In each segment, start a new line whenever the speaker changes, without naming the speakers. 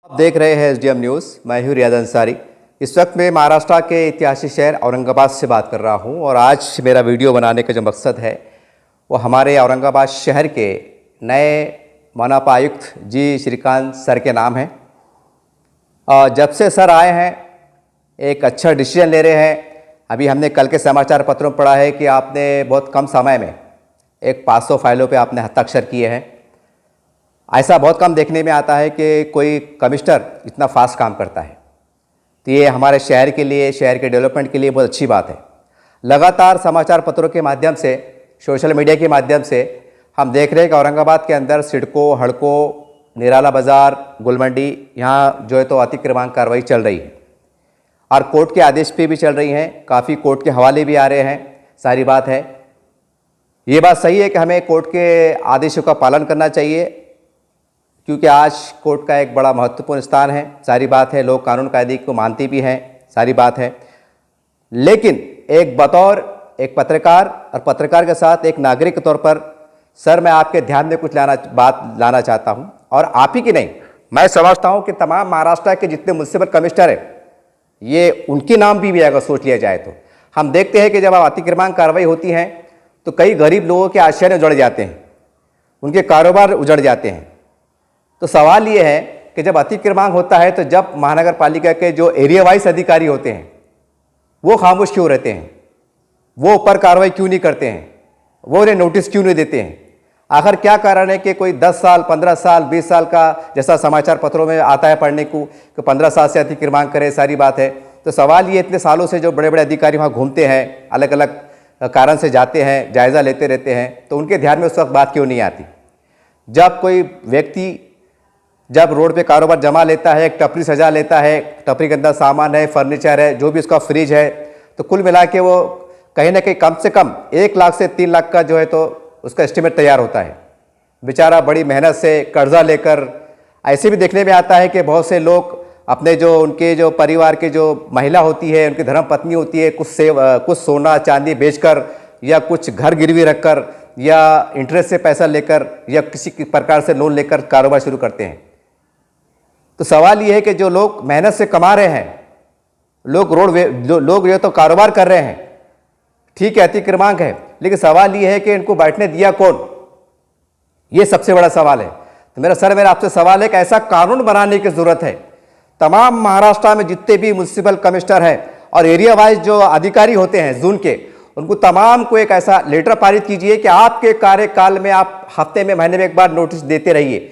आप देख रहे हैं एसडीएम न्यूज़। मैं हूं रियाज अंसारी। इस वक्त मैं महाराष्ट्र के ऐतिहासिक शहर औरंगाबाद से बात कर रहा हूं और आज मेरा वीडियो बनाने का जो मकसद है वो हमारे औरंगाबाद शहर के नए मनपा आयुक्त जी श्रीकांत सर के नाम है। जब से सर आए हैं एक अच्छा डिसीजन ले रहे हैं। अभी हमने कल के समाचार पत्रों में पढ़ा है कि आपने बहुत कम समय में एक 500 फाइलों पे आपने हस्ताक्षर किए हैं। ऐसा बहुत कम देखने में आता है कि कोई कमिश्नर इतना फास्ट काम करता है, तो ये हमारे शहर के लिए, शहर के डेवलपमेंट के लिए बहुत अच्छी बात है। लगातार समाचार पत्रों के माध्यम से, सोशल मीडिया के माध्यम से हम देख रहे हैं कि औरंगाबाद के अंदर सिडको, हड़को, निराला बाज़ार, गुलमंडी, यहाँ जो है तो अतिक्रमण कार्रवाई चल रही है और कोर्ट के आदेश पे भी चल रही हैं। काफ़ी कोर्ट के हवाले भी आ रहे हैं। सारी बात है, ये बात सही है कि हमें कोर्ट के आदेशों का पालन करना चाहिए, क्योंकि आज कोर्ट का एक बड़ा महत्वपूर्ण स्थान है। सारी बात है, लोग कानून कायदे को मानते भी हैं। सारी बात है, लेकिन एक बतौर एक पत्रकार और पत्रकार के साथ एक नागरिक के तौर पर सर मैं आपके ध्यान में कुछ बात लाना चाहता हूं। और आप ही की नहीं, मैं समझता हूं कि तमाम महाराष्ट्र के जितने म्युनिसिपल कमिश्नर हैं, ये उनके नाम भी अगर सोच लिया जाए तो हम देखते हैं कि जब अतिक्रमण कार्रवाई होती है तो कई गरीब लोगों के आश्रय उजड़ जाते हैं, उनके कारोबार उजड़ जाते हैं। तो सवाल ये है कि जब अतिक्रमण होता है तो जब महानगर पालिका के जो एरिया वाइज अधिकारी होते हैं वो खामोश क्यों रहते हैं? वो ऊपर कार्रवाई क्यों नहीं करते हैं? वो उन्हें नोटिस क्यों नहीं देते हैं? आखिर क्या कारण है कि कोई 10 साल, 15 साल, 20 साल का, जैसा समाचार पत्रों में आता है पढ़ने को, कि 15 साल से अतिक्रमण करे। सारी बात है, तो सवाल ये इतने सालों से जो बड़े बड़े अधिकारी वहाँ घूमते हैं, अलग अलग कारण से जाते हैं, जायज़ा लेते रहते हैं, तो उनके ध्यान में उस वक्त बात क्यों नहीं आती? जब कोई व्यक्ति जब रोड पे कारोबार जमा लेता है, एक टपरी सजा लेता है, टपरी के अंदर सामान है, फर्नीचर है, जो भी उसका फ्रिज है, तो कुल मिला के वो कहीं ना कहीं कम से कम 1 लाख से 3 लाख का जो है तो उसका एस्टिमेट तैयार होता है। बेचारा बड़ी मेहनत से कर्जा लेकर। ऐसे भी देखने में आता है कि बहुत से लोग अपने जो उनके जो परिवार के जो महिला होती है, उनकी धर्मपत्नी होती है, कुछ सोना चांदी बेचकर या कुछ घर गिरवी रखकर या इंटरेस्ट से पैसा लेकर या किसी प्रकार से लोन लेकर कारोबार शुरू करते हैं। तो सवाल ये है कि जो लोग मेहनत से कमा रहे हैं, लोग जो तो कारोबार कर रहे हैं, ठीक है अतिक्रमण है, लेकिन सवाल ये है कि इनको बैठने दिया कौन? ये सबसे बड़ा सवाल है। तो मेरा आपसे सवाल है कि ऐसा कानून बनाने की जरूरत है। तमाम महाराष्ट्र में जितने भी म्युनिसिपल कमिश्नर हैं और एरिया वाइज जो अधिकारी होते हैं जोन के, उनको तमाम को एक ऐसा लेटर पारित कीजिए कि आपके कार्यकाल में आप हफ्ते में, महीने में एक बार नोटिस देते रहिए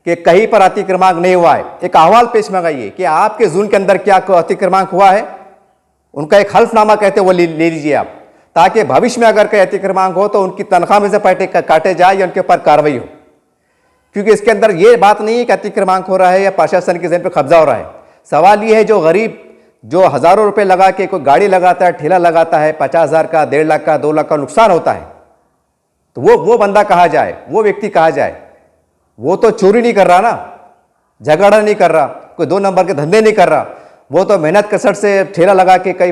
कि कहीं पर अतिक्रमण नहीं हुआ है। एक अहवाल पेश मंगाइए कि आपके जोन के अंदर क्या अतिक्रमण हुआ है, उनका एक हल्फनामा कहते हैं वो ले लीजिए आप, ताकि भविष्य में अगर कोई अतिक्रमण हो तो उनकी तनख्वाह में से पैसे काटे जाए या उनके ऊपर कार्रवाई हो। क्योंकि इसके अंदर ये बात नहीं है कि अतिक्रमण हो रहा है या प्रशासन के ज़हन पर कब्जा हो रहा है। सवाल ये है जो गरीब जो हज़ारों रुपए लगा के कोई गाड़ी लगाता है, ठेला लगाता है, 50,000 का, 1.5 लाख का, 2 लाख का नुकसान होता है, तो वो बंदा कहा जाए, वो व्यक्ति कहा जाए? वो तो चोरी नहीं कर रहा ना, झगड़ा नहीं कर रहा, कोई 2 नंबर के धंधे नहीं कर रहा। वो तो मेहनत कसरत से ठेला लगा के कई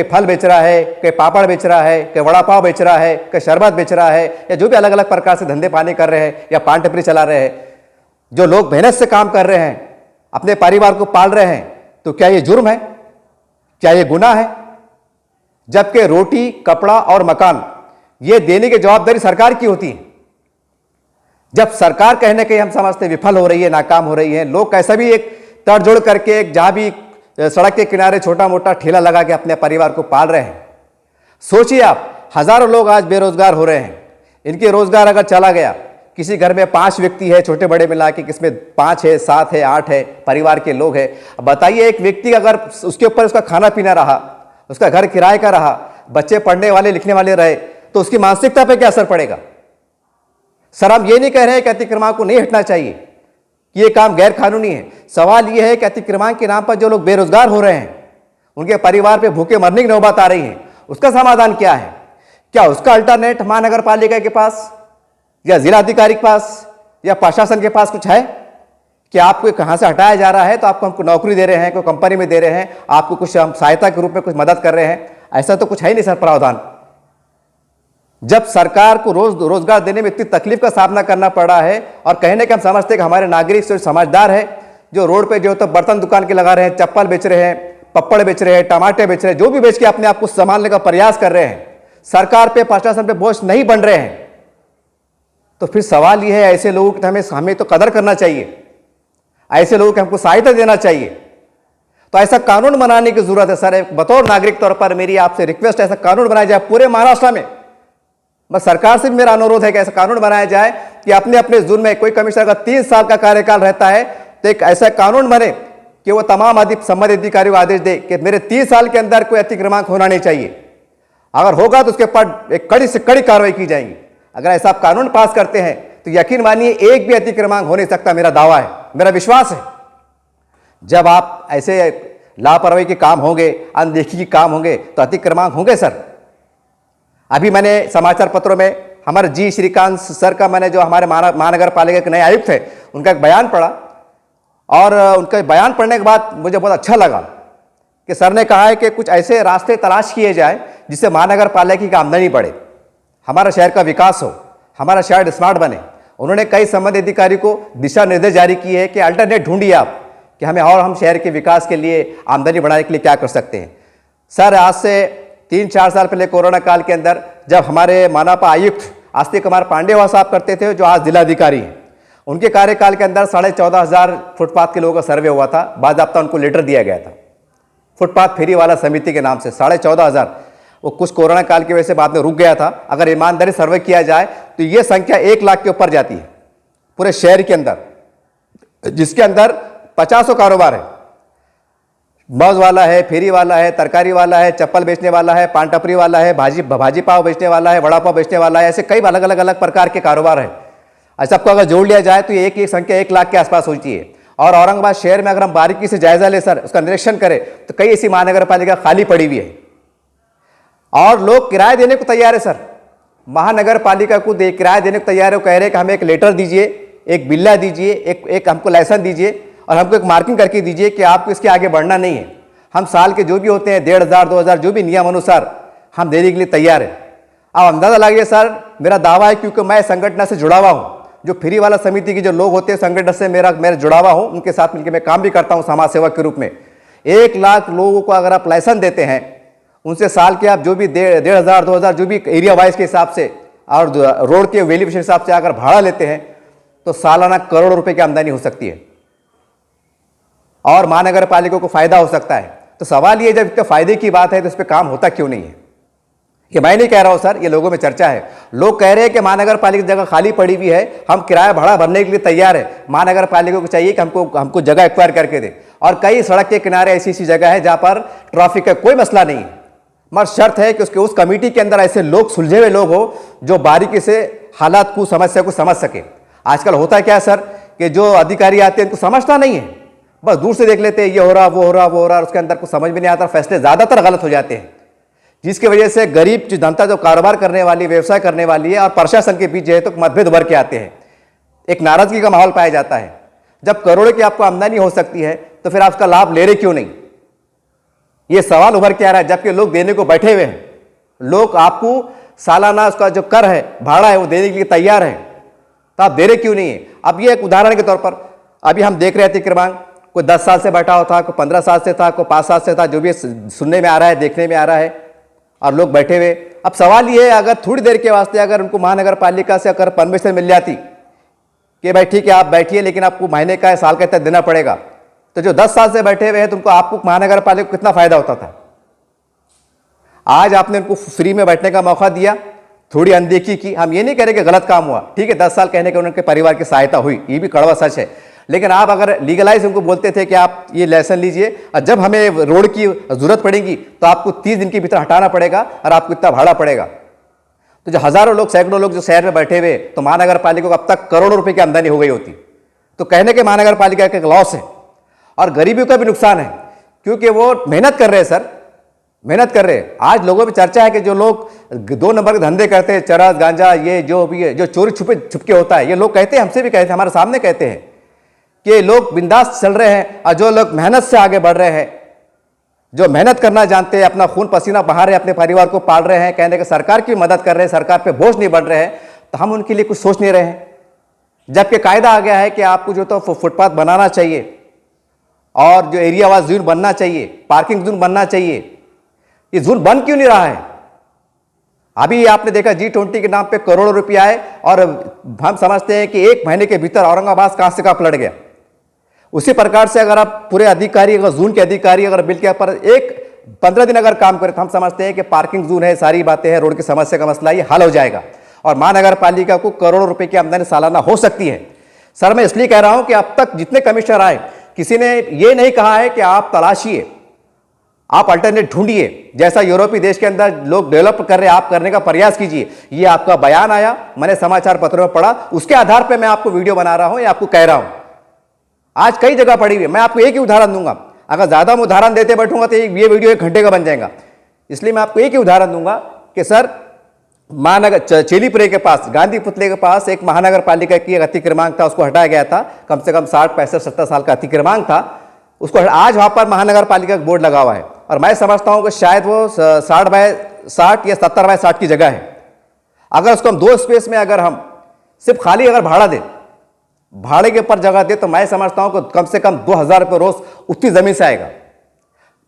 फल बेच रहा है, कई पापड़ बेच रहा है, कई वड़ा पाव बेच रहा है, कई शरबत बेच रहा है, या जो भी अलग अलग प्रकार से धंधे पानी कर रहे हैं या पान टपरी चला रहे हैं। जो लोग मेहनत से काम कर रहे हैं, अपने परिवार को पाल रहे हैं, तो क्या ये जुर्म है? क्या ये गुनाह है? जबकि रोटी, कपड़ा और मकान ये देने की जवाबदारी सरकार की होती है। जब सरकार कहीं ना कहीं हम समझते विफल हो रही है, नाकाम हो रही है, लोग कैसा भी एक तड़जोड़ करके एक जहां भी सड़क के किनारे छोटा मोटा ठेला लगा के अपने परिवार को पाल रहे हैं। सोचिए आप, हजारों लोग आज बेरोजगार हो रहे हैं। इनके रोजगार अगर चला गया, किसी घर में 5 व्यक्ति है, छोटे बड़े मिला के, किसमें 5 है, 7 है, 8 है परिवार के लोग हैं। बताइए, एक व्यक्ति अगर उसके ऊपर उसका खाना पीना रहा, उसका घर किराए का रहा, बच्चे पढ़ने वाले लिखने वाले रहे, तो उसकी मानसिकता पर क्या असर पड़ेगा? सर, हम ये नहीं कह रहे हैं कि अतिक्रमण को नहीं हटना चाहिए, ये काम गैर कानूनी है। सवाल ये है कि अतिक्रमण के नाम पर जो लोग बेरोजगार हो रहे हैं, उनके परिवार पे भूखे मरने की नौबत आ रही है, उसका समाधान क्या है? क्या उसका अल्टरनेट महानगर पालिका के पास या जिलाधिकारी के पास या प्रशासन के पास कुछ है कि आपको कहां से हटाया जा रहा है तो आपको हमको नौकरी दे रहे हैं, कोई कंपनी में दे रहे हैं, आपको कुछ हम सहायता के रूप में कुछ मदद कर रहे हैं? ऐसा तो कुछ है नहीं सर प्रावधान। जब सरकार को रोजगार देने में इतनी तकलीफ का सामना करना पड़ रहा है और कहीं ना कहीं हम समझते हैं कि हमारे नागरिक जो समझदार है, जो रोड पे जो तो बर्तन दुकान के लगा रहे हैं, चप्पल बेच रहे हैं, पप्पड़ बेच रहे हैं, टमाटर बेच रहे हैं, जो भी बेच के अपने आप को संभालने का प्रयास कर रहे हैं, सरकार पे प्रशासन पे बोझ नहीं बन रहे हैं, तो फिर सवाल यह है ऐसे लोगों की हमें तो कदर करना चाहिए, ऐसे लोगों को हमको सहायता देना चाहिए। तो ऐसा कानून बनाने की जरूरत है सर। बतौर नागरिक तौर पर मेरी आपसे रिक्वेस्ट है, ऐसा कानून बनाया जाए पूरे महाराष्ट्र में। बस सरकार से भी मेरा अनुरोध है कि ऐसा कानून बनाया जाए कि अपने अपने जुर्म में, कोई कमिश्नर का 3 साल का कार्यकाल रहता है तो एक ऐसा कानून बने कि वो तमाम संबंधित अधिकारियों को आदेश दे कि मेरे 3 साल के अंदर कोई अतिक्रमण होना नहीं चाहिए। अगर होगा तो उसके ऊपर एक कड़ी से कड़ी कार्रवाई की जाएगी। अगर ऐसा आप कानून पास करते हैं तो यकीन मानिए एक भी अतिक्रमण हो नहीं सकता। मेरा दावा है, मेरा विश्वास है। जब आप ऐसे लापरवाही के काम होंगे, अनदेखी के काम होंगे तो अतिक्रमण होंगे सर। अभी मैंने समाचार पत्रों में हमारे जी श्रीकांत सर का, मैंने जो हमारे महानगर पालिका के नए आयुक्त है, उनका एक बयान पढ़ा और उनका बयान पढ़ने के बाद मुझे बहुत अच्छा लगा कि सर ने कहा है कि कुछ ऐसे रास्ते तलाश किए जाए जिससे महानगर पालिका की आमदनी बढ़े, हमारा शहर का विकास हो, हमारा शहर स्मार्ट बने। उन्होंने कई संबंधित अधिकारी को दिशा निर्देश जारी किए हैं कि अल्टरनेट ढूंढिए आप कि हम शहर के विकास के लिए, आमदनी बढ़ाने के लिए क्या कर सकते हैं। सर आज से 3-4 साल पहले कोरोना काल के अंदर जब हमारे मानपा आयुक्त आस्तिक कुमार पांडे हुआ साहब करते थे, जो आज जिलाधिकारी हैं, उनके कार्यकाल के अंदर 14,500 फुटपाथ के लोगों का सर्वे हुआ था। बाकायदा उनको लेटर दिया गया था फुटपाथ फेरी वाला समिति के नाम से। 14,500 वो कुछ कोरोना काल की वजह से बाद में रुक गया था। अगर ईमानदारी सर्वे किया जाए तो ये संख्या 1 लाख के ऊपर जाती है पूरे शहर के अंदर, जिसके अंदर 50 कारोबार है। मौज वाला है, फेरी वाला है, तरकारी वाला है, चप्पल बेचने वाला है, पान टपरी वाला है, भाजी पाव बेचने वाला है, वड़ा पाव बेचने वाला है, ऐसे कई अलग अलग प्रकार के कारोबार है। सबको अगर जोड़ लिया जाए तो एक संख्या 1 लाख के आसपास होती है। और औरंगाबाद शहर में अगर हम बारीकी से जायजा ले सर, उसका निरीक्षण करें तो कई ऐसी महानगर पालिका खाली पड़ी हुई है और लोग किराया देने को तैयार है सर। महानगर पालिका को किराया देने को तैयार है। वो कह रहे हैं कि हमें एक लेटर दीजिए, एक बिल्ला दीजिए, एक हमको लाइसेंस दीजिए और हमको एक मार्किंग करके दीजिए कि आपको इसके आगे बढ़ना नहीं है। हम साल के जो भी होते हैं 1,500 2,000 जो भी नियम अनुसार हम देने के लिए तैयार है। अब अंदाजा लगाइए सर, मेरा दावा है क्योंकि मैं संगठन से जुड़ा हुआ हूँ, जो फ्री वाला समिति के जो लोग होते हैं संगठन से मैं जुड़ा हुआ हूँ, उनके साथ मिलकर मैं काम भी करता हूँ समाज सेवक के रूप में। 1 लाख लोगों को अगर आप लाइसेंस देते हैं, उनसे साल के आप जो भी 1,500 2,000 जो भी एरिया वाइज के हिसाब से और रोड के वेल्यूएशन हिसाब से अगर भाड़ा लेते हैं तो सालाना करोड़ों रुपए की आमदनी हो सकती है और महानगर पालिका को फायदा हो सकता है। तो सवाल ये, जब इसके फायदे की बात है तो इस पर काम होता क्यों नहीं है? ये मैं नहीं कह रहा हूं सर, ये लोगों में चर्चा है। लोग कह रहे हैं कि महानगर पालिका जगह खाली पड़ी हुई है, हम किराया भाड़ा भरने के लिए तैयार है। महानगर पालिका को चाहिए कि हमको जगह एक्वायर करके दे। और कई सड़क के किनारे ऐसी जगह है जहां पर ट्रैफिक का कोई मसला नहीं है, मगर शर्त है कि उस कमेटी के अंदर ऐसे लोग, सुलझे हुए लोग हो जो बारीकी से हालात को, समस्या को समझ सके। आजकल होता है क्या सर कि जो अधिकारी आते हैं उनको समझता नहीं है, बस दूर से देख लेते हैं ये हो रहा, वो हो रहा, वो हो रहा, उसके अंदर कुछ समझ में नहीं आता। फैसले ज्यादातर गलत हो जाते हैं, जिसकी वजह से गरीब जनता जो कारोबार करने वाली, व्यवसाय करने वाली है और प्रशासन के बीच जो है तो मतभेद उभर के आते हैं, एक नाराजगी का माहौल पाया जाता है। जब करोड़ों की आपको आमदनी हो सकती है तो फिर आप उसका लाभ ले रहे क्यों नहीं? ये सवाल उभर के आ रहा है, जबकि लोग देने को बैठे हुए हैं। लोग आपको सालाना उसका जो कर है, भाड़ा है, वो देने के लिए तैयार है, तो आप दे रहे क्यों नहीं है? अब ये एक उदाहरण के तौर पर अभी हम देख रहे थे अतिक्रमण, कोई 10 साल से बैठा हुआ था, कोई 15 साल से था, कोई 5 साल से था, जो भी सुनने में आ रहा है, देखने में आ रहा है, और लोग बैठे हुए। अब सवाल ये है, अगर थोड़ी देर के वास्ते अगर उनको महानगर पालिका से अगर परमिशन मिल जाती कि भाई ठीक है आप बैठिए, लेकिन आपको महीने का, साल का तक देना पड़ेगा, तो जो 10 साल से बैठे हुए हैं तो उनको, आपको महानगर पालिका को कितना फायदा होता था। आज आपने उनको फ्री में बैठने का मौका दिया, थोड़ी अनदेखी की। हम ये नहीं कह रहे कि गलत काम हुआ, ठीक है 10 साल कहने के उनके परिवार की सहायता हुई, ये भी कड़वा सच है, लेकिन आप अगर लीगलाइज उनको बोलते थे कि आप ये लाइसेंस लीजिए और जब हमें रोड की जरूरत पड़ेगी तो आपको 30 दिन के भीतर हटाना पड़ेगा और आपको इतना भाड़ा पड़ेगा। तो जो हजारों लोग, सैकड़ों लोग जो शहर में बैठे हुए, तो महानगर पालिका को अब तक करोड़ों रुपए की आमदनी हो गई होती। तो कहने के महानगर पालिका का एक लॉस है और गरीबों का भी नुकसान है, क्योंकि वो मेहनत कर रहे हैं सर, मेहनत कर रहे हैं। आज लोगों में चर्चा है कि जो लोग 2 नंबर के धंधे करते हैं, चरस गांजा, ये जो भी है, जो चोरी छुपके होता है, ये लोग कहते हैं, हमसे भी कहते हैं, हमारे सामने कहते हैं कि लोग बिंदास चल रहे हैं, और जो लोग मेहनत से आगे बढ़ रहे हैं, जो मेहनत करना जानते हैं, अपना खून पसीना बहा रहे हैं, अपने परिवार को पाल रहे हैं, कहने के सरकार की मदद कर रहे हैं, सरकार पे बोझ नहीं बन रहे हैं, तो हम उनके लिए कुछ सोच नहीं रहे हैं। जबकि कायदा आ गया है कि आपको जो तो फुटपाथ बनाना चाहिए, और जो एरिया वाइज जोन बनना चाहिए, पार्किंग जोन बनना चाहिए, ये जोन बन क्यों नहीं रहा है? अभी आपने देखा G20 के नाम पे करोड़ों रुपया है और हम समझते हैं कि एक महीने के भीतर औरंगाबाद कहां से कहां पलट गया। उसी प्रकार से अगर आप पूरे अधिकारी, अगर जोन के अधिकारी अगर बिल के ऊपर एक 15 दिन अगर काम करें तो हम समझते हैं कि पार्किंग जोन है, सारी बातें हैं, रोड की समस्या का मसला ये हल हो जाएगा और महानगर पालिका को करोड़ों रुपए की आमदनी सालाना हो सकती है। सर मैं इसलिए कह रहा हूं कि अब तक जितने कमिश्नर आए किसी ने ये नहीं कहा है कि आप तलाशिए, आप अल्टरनेट ढूंढिए, जैसा यूरोपीय देश के अंदर लोग डेवलप कर रहे हैं आप करने का प्रयास कीजिए। ये आपका बयान आया, मैंने समाचार पत्रों में पढ़ा, उसके आधार पर मैं आपको वीडियो बना रहा हूं या आपको कह रहा हूं। आज कई जगह पड़ी हुई है, मैं आपको एक ही उदाहरण दूंगा, अगर ज्यादा मैं उदाहरण देते बैठूंगा तो ये वीडियो 1 घंटे का बन जाएगा, इसलिए मैं आपको एक ही उदाहरण दूंगा कि सर महानगर चेलीपुरे के पास, गांधी पुतले के पास एक महानगर पालिका की एक अतिक्रमांक था, उसको हटाया गया था, कम से कम 60, 65, 70 साल का अतिक्रमांक था, उसको आज वहां पर महानगर पालिका का बोर्ड लगा हुआ है और मैं समझता हूं कि शायद वो 60 बाय 60 या 70 बाय 60 की जगह है। अगर उसको हम 2 स्पेस में अगर हम सिर्फ खाली अगर भाड़ा दें, भाड़े के ऊपर जगह दे, तो मैं समझता हूं कि कम से कम 2000 रुपये रोज उतनी जमीन से आएगा।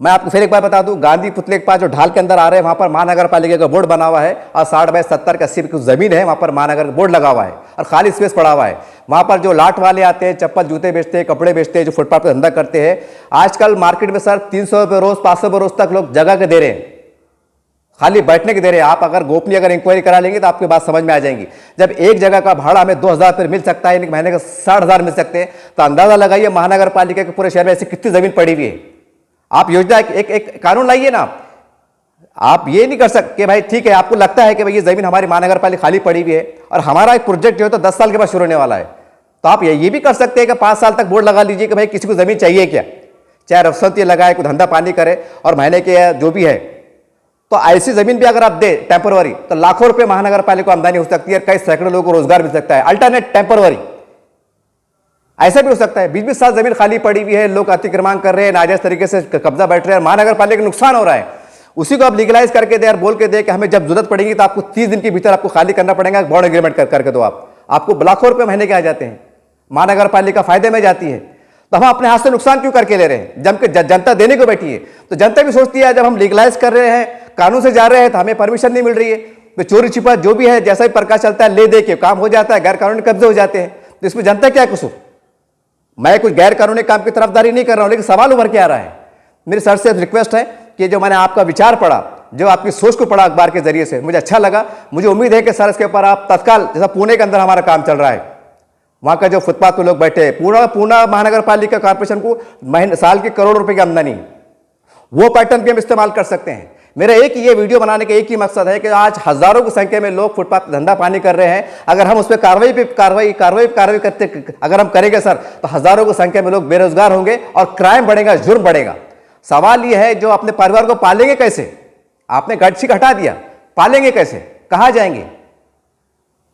मैं आपको फिर एक बार बता दूं, गांधी पुतले के पास जो ढाल के अंदर आ रहे हैं वहां पर महानगर पालिका का बोर्ड बना हुआ है और 60 बाय 70 का सिर्फ जमीन है, वहां पर महानगर का बोर्ड लगा हुआ है और खाली स्पेस पड़ा हुआ है। वहां पर जो लाट वाले आते हैं, चप्पल जूते बेचते हैं, कपड़े बेचते हैं, जो फुटपाथ पर धंधा करते हैं, आजकल मार्केट में सर 300 रुपये रोज, 500 रुपये रोज तक लोग जगह के दे रहे हैं, खाली बैठने के दे रहे हैं। आप अगर गोपनीय अगर इंक्वायरी करा लेंगे तो आपकी बात समझ में आ जाएंगी। जब एक जगह का भाड़ा हमें 2000 रुपये मिल सकता है, महीने का 60,000 मिल सकते हैं, तो अंदाजा लगाइए महानगर पालिका के पूरे शहर में ऐसी कितनी जमीन पड़ी हुई है। आप योजना एक कानून लाइए ना, आप ये नहीं कर सकते भाई ठीक है, आपको लगता है कि भाई ये जमीन हमारी महानगर पालिका खाली पड़ी हुई है और हमारा एक प्रोजेक्ट जो है तो 10 साल के बाद शुरू होने वाला है, तो आप ये भी कर सकते हैं कि 5 साल तक बोर्ड लगा लीजिए कि भाई किसी को जमीन चाहिए क्या, चाहे रफसती लगाए, कोई धंधा पानी करे और महीने के जो भी है, तो ऐसी जमीन भी अगर आप दे टेम्परवरी तो लाखों रुपए महानगर पालिका को आमदनी हो सकती है, कई सैकड़ों लोगों को रोजगार मिल सकता है। अल्टरनेट टेम्परवरी ऐसा भी हो सकता है, 20-20 साल जमीन खाली पड़ी हुई है, लोग अतिक्रमण कर रहे हैं, नाजायज तरीके से कब्जा बैठ रहे हैं, महानगर पालिका को नुकसान हो रहा है, उसी को आप लीगलाइज करके दे और बोल के दे कि हमें जब जरूरत पड़ेगी तो आपको 30 दिन के भीतर आपको खाली करना पड़ेगा, बॉन्ड एग्रीमेंट करके दो, आपको लाखों रुपए महीने के आ जाते हैं, महानगर पालिका फायदे में जाती है। तो हम अपने हाथ से नुकसान क्यों करके ले रहे हैं, जबकि जनता देने को बैठी है। तो जनता भी सोचती है जब हम लीगलाइज कर रहे हैं, कानून से जा रहे हैं, तो हमें परमिशन नहीं मिल रही है, तो चोरी छिपा जो भी है जैसा ही प्रकाश चलता है ले दे के काम हो जाता है, गैर कानूनी कब्जे हो जाते हैं, तो इसमें जनता क्या कसूर। मैं कुछ गैर कानूनी काम की तरफदारी नहीं कर रहा हूं, लेकिन सवाल उभर के आ रहा है। मेरी सर से रिक्वेस्ट है कि जो मैंने आपका विचार पढ़ा, जो आपकी सोच को पढ़ा अखबार के जरिए से, मुझे अच्छा लगा। मुझे उम्मीद है कि सर इसके ऊपर आप तत्काल, जैसा पुणे के अंदर हमारा काम चल रहा है, वहां का जो फुटपाथ पे लोग बैठे, पूरा महानगर पालिका कॉर्पोरेशन को महीने साल के करोड़ों रुपए की आमदनी, वो पैटर्न भी हम इस्तेमाल कर सकते हैं। मेरा एक ये वीडियो बनाने का एक ही मकसद है कि आज हजारों की संख्या में लोग फुटपाथ पर धंधा पानी कर रहे हैं, अगर हम उस पर कार्रवाई करते अगर हम करेंगे सर, तो हजारों की संख्या में लोग बेरोजगार होंगे और क्राइम बढ़ेगा, जुर्म बढ़ेगा। सवाल यह है जो अपने परिवार को पालेंगे कैसे, आपने गठसी हटा दिया, पालेंगे कैसे, कहां जाएंगे।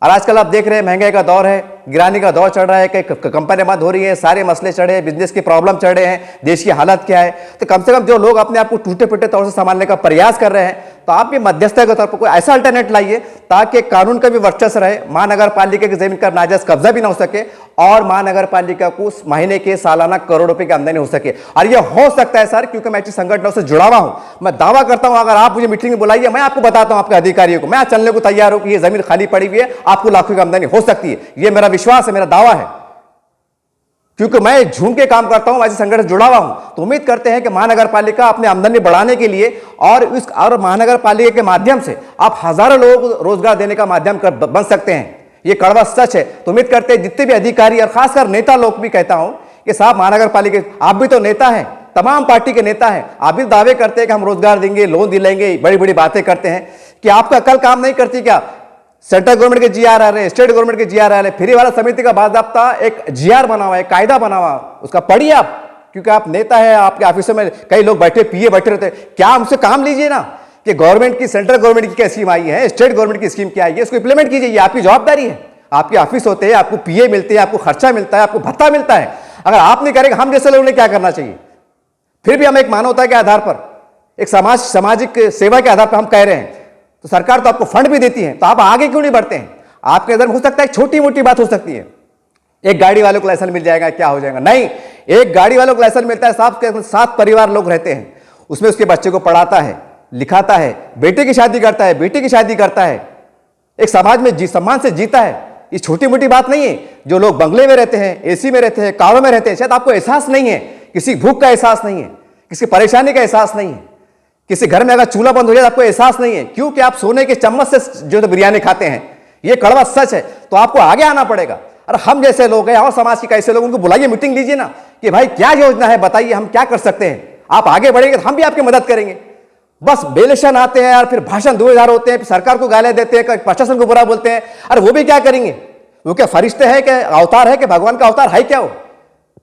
और आजकल आप देख रहे हैं महंगाई का दौर है, गिरानी का दौर चल रहा है, कई कंपनियां बंद हो रही है, सारे मसले चढ़े हैं, बिजनेस की प्रॉब्लम चढ़े हैं, देश की हालत क्या है। तो कम से कम जो लोग अपने आप को टूटे फूटे तौर से संभालने का प्रयास कर रहे हैं, तो आप भी मध्यस्थता के तौर पर कोई ऐसा अल्टरनेट लाइए ताकि कानून का भी वर्चस्व रहे, महानगर पालिका की जमीन का नाजायज कब्जा भी ना हो सके और महानगर पालिका को महीने के सालाना करोड़ रुपए की आमदनी हो सके। और यह हो सकता है सर, क्योंकि मैं ऐसे संगठनों से जुड़ा हुआ हूं, मैं दावा करता हूं अगर आप मुझे मीटिंग में बुलाइए, मैं आपको बताता हूं, आपके अधिकारियों को मैं चलने को तैयार हूं कि यह जमीन खाली पड़ी हुई है, आपको लाखों की आमदनी हो सकती है। यह मेरा विश्वास है, मेरा दावा है, क्योंकि मैं झूम के काम करता हूं, ऐसे संगठन से जुड़ा हुआ हूं। तो उम्मीद करते हैं कि महानगर पालिका अपनी आमदनी बढ़ाने के लिए और महानगर पालिका के माध्यम से आप हजारों लोगों को रोजगार देने का माध्यम बन सकते हैं। ये कड़वा सच है। तो उम्मीद करते हैं जितने भी अधिकारी और खासकर नेता लोग भी कहता हूं कि साहब महानगर पालिका, आप भी तो नेता हैं, तमाम पार्टी के नेता हैं, आप भी दावे करते हैं कि हम रोजगार देंगे, लोन दिलाएंगे, बड़ी बड़ी बातें करते हैं, कि आपका कल काम नहीं करती क्या? सेंट्रल गवर्नमेंट के जीआर आ रहे हैं, स्टेट गवर्नमेंट के जीआर आ रहे हैं, फ्री वाला समिति का बाकायदा एक जीआर बना हुआ है, कायदा बना हुआ, उसका पढ़िए आप, क्योंकि आप नेता है, आपके ऑफिसों में कई लोग बैठे पीए बैठे रहते हैं। क्या हमसे काम लीजिए ना कि गवर्नमेंट की, सेंट्रल गवर्नमेंट की क्या स्कीम आई है, स्टेट गवर्नमेंट की स्कीम क्या आई है, इसको इंप्लीमेंट कीजिए, ये आपकी जवाबदारी है। आपके ऑफिस होते हैं, आपको पीए मिलते हैं, आपको खर्चा मिलता है, आपको भत्ता मिलता है। अगर आप नहीं करेंगे, हम जैसे लोगों ने क्या करना चाहिए? फिर भी हम एक मानवता के आधार पर, एक सामाजिक सेवा के आधार पर हम कह रहे हैं, तो सरकार तो आपको फंड भी देती है, तो आप आगे क्यों नहीं बढ़ते हैं? आपके अंदर हो सकता है छोटी मोटी बात हो सकती है, एक गाड़ी वाले को लाइसेंस मिल जाएगा, क्या हो जाएगा, नहीं, एक गाड़ी वालों को लाइसेंस मिलता है, 7 परिवार लोग रहते हैं, उसमें उसके बच्चे को पढ़ाता है, लिखाता है, बेटे की शादी करता है, बेटी की शादी करता है, एक समाज में सम्मान से जीता है। ये छोटी मोटी बात नहीं है। जो लोग बंगले में रहते हैं, एसी में रहते हैं, कारों में रहते हैं, शायद आपको एहसास नहीं है, किसी भूख का एहसास नहीं है, किसी परेशानी का एहसास नहीं है, किसी घर में अगर चूल्हा बंद हो जाए आपको एहसास नहीं है, क्योंकि आप सोने के चम्मच से जो बिरयानी खाते हैं। ये कड़वा सच है। तो आपको आगे आना पड़ेगा। और हम जैसे लोग हैं और समाज के कैसे लोग, उनको बुलाइए, मीटिंग लीजिए ना कि भाई क्या योजना है, बताइए हम क्या कर सकते हैं। आप आगे बढ़ेंगे तो हम भी आपकी मदद करेंगे। बस बेलेशन आते हैं और फिर भाषण 2000 होते हैं, फिर सरकार को गालियां देते हैं, प्रशासन को बुरा बोलते हैं। अरे वो भी क्या करेंगे? वो क्या फरिश्ते हैं, क्या अवतार है, कि भगवान का अवतार है क्या? वो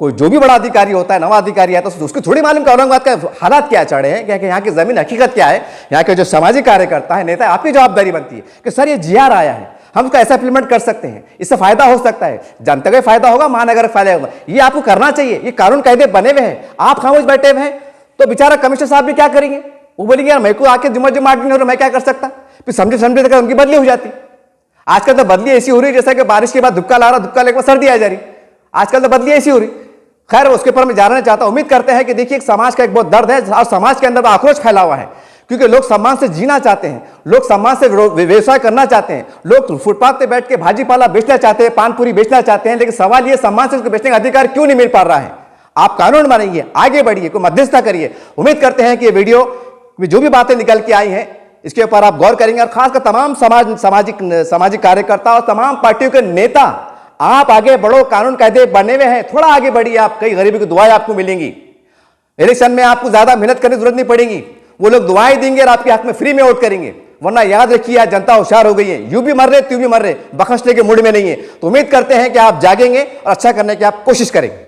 कोई जो भी बड़ा अधिकारी होता है, नवा अधिकारी है, तो उसको थोड़ी मालूम कि औरंगाबाद का हालात क्या चढ़े हैं, क्या यहाँ की जमीन हकीकत क्या है, यहाँ के जो सामाजिक कार्यकर्ता है, नेता, आपकी जवाबदारी बनती है कि सर ये जीआर आया है, हम उसका ऐसा इंप्लीमेंट कर सकते हैं, इससे फायदा हो सकता है, जनता का फायदा होगा, महानगर का फायदा होगा। ये आपको करना चाहिए। ये कानून कायदे बने हुए हैं, आप खामोश बैठे हुए हैं, तो बेचारा कमिश्नर साहब भी क्या करेंगे? वो बोलेंगे यार मेरे को आके जुम्मा नहीं हो रहा, मैं क्या कर सकता? फिर समझे तक उनकी बदली हो जाती। आजकल तो बदली ऐसी हो रही है जैसा कि बारिश के बाद धुक्का ला रहा, धुक्का लेकर सर्दी आ जा रही। आजकल तो बदली ऐसी हो रही। खैर उसके ऊपर मैं जानना चाहता हूं। उम्मीद करते हैं कि देखिए एक समाज का एक बहुत दर्द है और समाज के अंदर आक्रोश फैला हुआ है, क्योंकि लोग सम्मान से जीना चाहते हैं, लोग सम्मान से व्यवसाय करना चाहते हैं, लोग फुटपाथ पे बैठ के भाजी पाला बेचना चाहते हैं, पान पूरी बेचना चाहते हैं। लेकिन सवाल ये, सम्मान से उसको बेचने का अधिकार क्यों नहीं मिल पा रहा है? आप कानून बनाइए, आगे बढ़िए, कोई मध्यस्थता करिए। उम्मीद करते हैं कि ये वीडियो में जो भी बातें निकल के आई हैं इसके ऊपर आप गौर करेंगे, और खासकर तमाम सामाजिक कार्यकर्ता और तमाम पार्टियों के नेता, आप आगे बढ़ो। कानून कायदे बने हुए हैं, थोड़ा आगे बढ़िए। आप कई गरीबी की दुआएं आपको मिलेंगी। इलेक्शन में आपको ज्यादा मेहनत करने की जरूरत नहीं पड़ेगी, वो लोग दुआएं देंगे और आपके हक में फ्री में वोट करेंगे। वरना याद रखिए आज जनता होशियार हो गई है, यूं भी मर रहे त्यों भी मर रहे, बख्शने के मूड में नहीं है। तो उम्मीद करते हैं कि आप जागेंगे और अच्छा करने की आप कोशिश करेंगे।